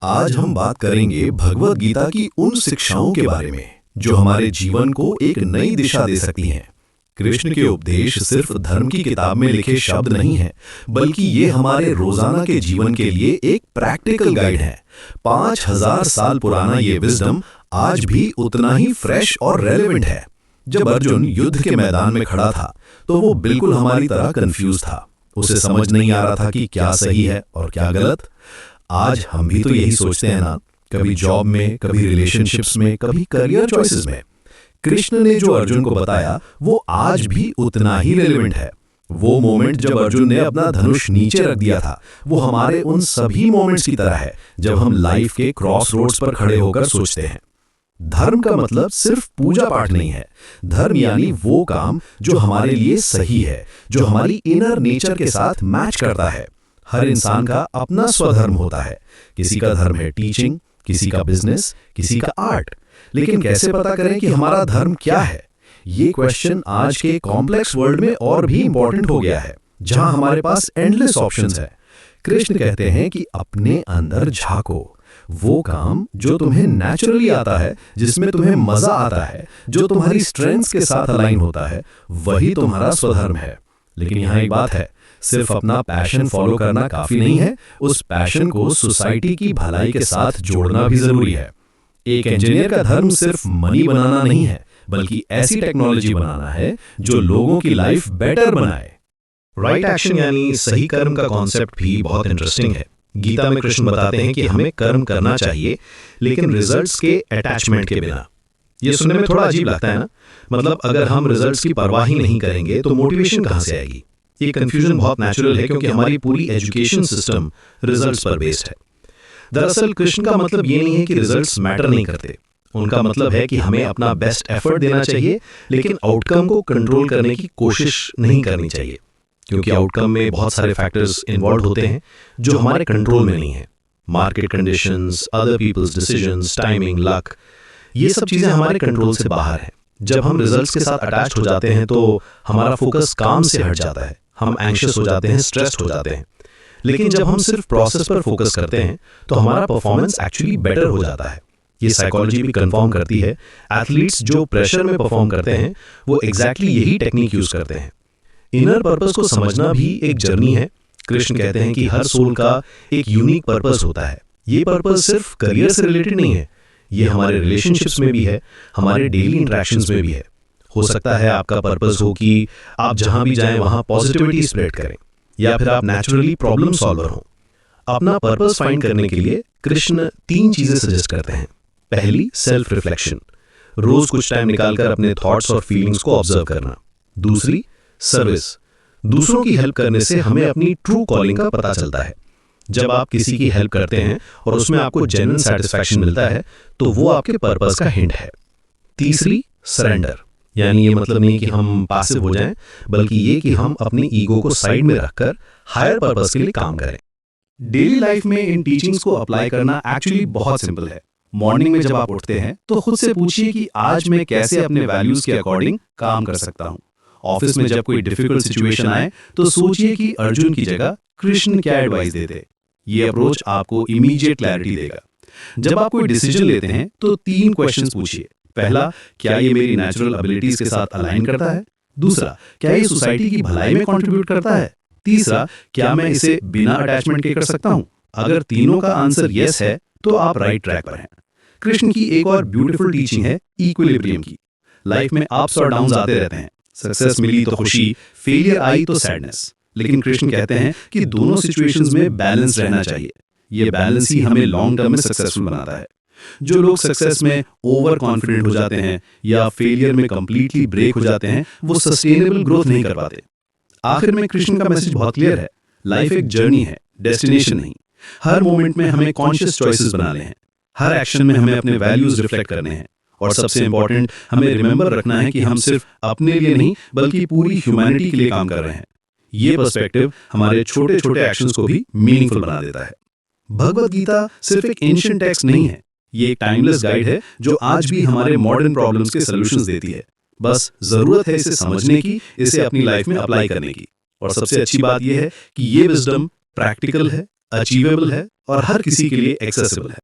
आज हम बात करेंगे भगवद गीता की उन शिक्षाओं के बारे में जो हमारे जीवन को एक नई दिशा दे सकती हैं। कृष्ण के उपदेश सिर्फ धर्म की किताब में लिखे शब्द नहीं हैं, बल्कि ये हमारे रोजाना के जीवन के लिए एक प्रैक्टिकल गाइड है। 5000 साल पुराना ये विजडम आज भी उतना ही फ्रेश और रेलेवेंट है। जब अर्जुन युद्ध के मैदान में खड़ा था तो वो बिल्कुल हमारी तरह कंफ्यूज था। उसे समझ नहीं आ रहा था कि क्या सही है और क्या गलत। आज हम भी तो यही सोचते हैं ना, कभी जॉब में, कभी रिलेशनशिप्स में, कभी करियर चॉइसेस में। कृष्ण ने जो अर्जुन को बताया वो आज भी उतना ही रेलेवेंट है। वो मोमेंट जब अर्जुन ने अपना धनुष नीचे रख दिया था, वो हमारे उन सभी मोमेंट्स की तरह है जब हम लाइफ के क्रॉस रोड्स पर खड़े होकर सोचते हैं। धर्म का मतलब सिर्फ पूजा पाठ नहीं है। धर्म यानी वो काम जो हमारे लिए सही है, जो हमारी इनर नेचर के साथ मैच करता है। हर इंसान का अपना स्वधर्म होता है। किसी का धर्म है टीचिंग, किसी का बिजनेस, किसी का आर्ट। लेकिन कैसे पता करें कि हमारा धर्म क्या है? ये क्वेश्चन आज के कॉम्प्लेक्स वर्ल्ड में और भी इंपॉर्टेंट हो गया है, जहां हमारे पास एंडलेस ऑप्शंस है। कृष्ण कहते हैं कि अपने अंदर झांको। वो काम जो तुम्हें नेचुरली आता है, जिसमें तुम्हें मजा आता है, जो तुम्हारी स्ट्रेंथ्स के साथ अलाइन होता है, वही तुम्हारा स्वधर्म है। लेकिन यहाँ एक बात है, सिर्फ अपना पैशन फॉलो करना काफी नहीं है। उस पैशन को सोसाइटी की भलाई के साथ जोड़ना भी जरूरी है। एक इंजीनियर का धर्म सिर्फ मनी बनाना नहीं है, बल्कि ऐसी टेक्नोलॉजी बनाना है जो लोगों की लाइफ बेटर बनाए। राइट एक्शन यानी सही कर्म का कॉन्सेप्ट भी बहुत इंटरेस्टिंग है। गीता में कृष्ण बताते हैं कि हमें कर्म करना चाहिए, लेकिन रिजल्ट्स के अटैचमेंट के बिना। ये सुनने में थोड़ा अजीब लगता है ना। मतलब अगर हम रिजल्ट्स की परवाह ही नहीं करेंगे तो मोटिवेशन कहां से आएगी? ये कंफ्यूजन बहुत नेचुरल है, क्योंकि हमारी पूरी एजुकेशन सिस्टम रिजल्ट्स पर बेस्ड है। दरअसल कृष्ण का मतलब ये नहीं है कि रिजल्ट्स मैटर नहीं करते। उनका मतलब है कि हमें अपना बेस्ट एफर्ट देना चाहिए, लेकिन आउटकम को कंट्रोल करने की कोशिश नहीं करनी चाहिए, क्योंकि आउटकम में बहुत सारे फैक्टर्स इन्वॉल्व होते हैं जो हमारे कंट्रोल में नहीं है। Market conditions, other people's decisions, timing, luck, ये सब चीजें हमारे कंट्रोल से बाहर हैं। जब हम रिजल्ट्स के साथ अटैच्ड हो जाते हैं तो हमारा फोकस काम से हट जाता है। हम एंग्शियस हो जाते हैं, स्ट्रेस्ड हो जाते हैं। लेकिन जब हम सिर्फ प्रोसेस पर फोकस करते हैं तो हमारा परफॉर्मेंस एक्चुअली बेटर हो जाता है। ये साइकोलॉजी भी कंफर्म करती है। एथलीट्स जो प्रेशर में परफॉर्म करते हैं वो एग्जैक्टली यही टेक्निक यूज करते हैं। इनर पर्पस को समझना भी एक जर्नी है। कृष्ण कहते हैं कि हर सोल का एक यूनिक पर्पस होता है। ये पर्पस सिर्फ करियर से रिलेटेड नहीं है, ये हमारे रिलेशनशिप्स में भी है, हमारे डेली इंटरेक्शंस में भी है। हो सकता है आपका पर्पस हो कि आप जहां भी जाएं वहां पॉजिटिविटी स्प्रेड करें, या फिर आप नेचुरली प्रॉब्लम सॉल्वर हो। अपना पर्पस फाइंड करने के लिए कृष्ण 3 चीजें सजेस्ट करते हैं। पहली, सेल्फ रिफ्लेक्शन, रोज कुछ टाइम निकालकर अपने थॉट्स और फीलिंग्स को ऑब्जर्व करना। दूसरी, सर्विस, दूसरों की हेल्प करने से हमें अपनी ट्रू कॉलिंग का पता चलता है। जब आप किसी की हेल्प करते हैं और उसमें आपको जेन्युइन सैटिस्फैक्शन मिलता है तो वो आपके पर्पस का हिंट है। तीसरी, सरेंडर, यानी ये मतलब नहीं कि हम पासिव हो जाएं, बल्कि ये कि हम अपनी ईगो को साइड में रखकर हायर पर्पस के लिए काम करें। डेली लाइफ में इन टीचिंग्स को अप्लाई करना एक्चुअली बहुत सिंपल है। मॉर्निंग में जब आप उठते हैं तो खुद से पूछिए कि आज मैं कैसे अपने वैल्यूज के अकॉर्डिंग काम कर सकता हूँ। ऑफिस में जब कोई डिफिकल्ट सिचुएशन आए तो सोचिए कि अर्जुन की जगह कृष्ण क्या एडवाइस देते। ये अप्रोच आपको इमीडिएट क्लैरिटी देगा। जब आप कोई डिसीजन लेते हैं तो 3 क्वेश्चंस पूछिए। पहला, क्या ये मेरी नेचुरल एबिलिटीज के साथ अलाइन करता है? दूसरा, क्या ये सोसाइटी की भलाई में कंट्रीब्यूट करता है? तीसरा, क्या मैं इसे बिना अटैचमेंट के कर सकता हूं? अगर तीनों का आंसर यस है तो आप राइट ट्रैक पर हैं। कृष्ण की एक और ब्यूटीफुल टीचिंग है इक्विलिब्रियम की। लाइफ में अप्स और डाउन्स आते रहते हैं। सक्सेस मिली तो खुशी, फेलियर आई तो सैडनेस। लेकिन कृष्ण कहते हैं कि दोनों सिचुएशंस में बैलेंस रहना चाहिए। ये बैलेंस ही हमें लॉन्ग टर्म में सक्सेसफुल बनाता है। जो लोग सक्सेस में ओवर कॉन्फिडेंट हो जाते हैं या फेलियर में कंप्लीटली ब्रेक हो जाते हैं, वो सस्टेनेबल ग्रोथ नहीं कर पाते। आखिर में कृष्ण का मैसेज बहुत क्लियर है। लाइफ एक जर्नी है, डेस्टिनेशन नहीं। हर मोमेंट में हमें कॉन्शियस चॉइसेस बनाने हैं। हर एक्शन में हमें अपने वैल्यूज रिफ्लेक्ट करने हैं। और सबसे इंपॉर्टेंट, हमें रिमेंबर रखना है कि हम सिर्फ अपने लिए नहीं बल्कि पूरी ह्यूमैनिटी के लिए काम कर रहे हैं। ये पर्सपेक्टिव हमारे छोटे छोटे एक्शंस को भी मीनिंगफुल बना देता है। भगवद गीता सिर्फ एक एंशिएंट टेक्स्ट नहीं है, ये एक टाइमलेस गाइड है जो आज भी हमारे मॉडर्न प्रॉब्लम्स के सॉल्यूशंस देती है। बस जरूरत है इसे समझने की, इसे अपनी लाइफ में अप्लाई करने की। और सबसे अच्छी बात यह है कि ये विजडम प्रैक्टिकल है, अचीवेबल है और हर किसी के लिए एक्सेसिबल है।